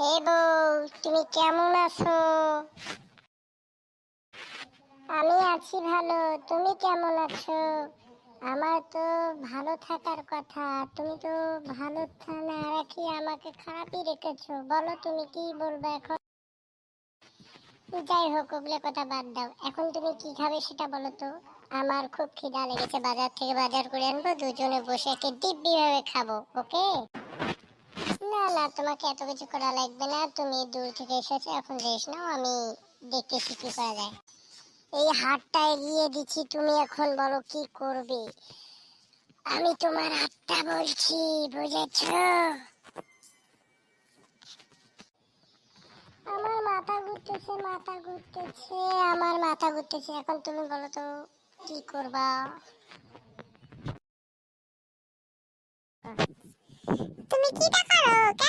এ বউ, তুমি কেমন আছো? আমি আছি ভালো। তুমি কেমন আছো? আমার তো ভালো থাকার কথা। তুমি তো ভালো না রাখি আমাকে খারাপই রেখেছো। বলো তুমি কি বলবে এখন? যাই হোক, ওগুলো কথা বাদ দাও। এখন তুমি কি খাবে সেটা বলো তো। আমার খুব খিদা লেগেছে, বাজার থেকে বাজার করে আনবো, দুজনে বসে একে দিব্যি ভাবে খাবো। ওকে? না না, তোমাকে এত কিছু করা লাগবে না। তুমি দূর থেকে এসেছো, এখন রেস্ট নাও। আমি দেখতেছি কি করা যায়। এই হাতটা এগিয়ে দিচ্ছি, তুমি এখন বলো কি করবে। আমি তোমার হাতটা বলছি, বুঝেছো? আমার মাথা ঘুরতেছে, আমার মাথা ঘুরতেছে। এখন তুমি বলো তো কি করবা।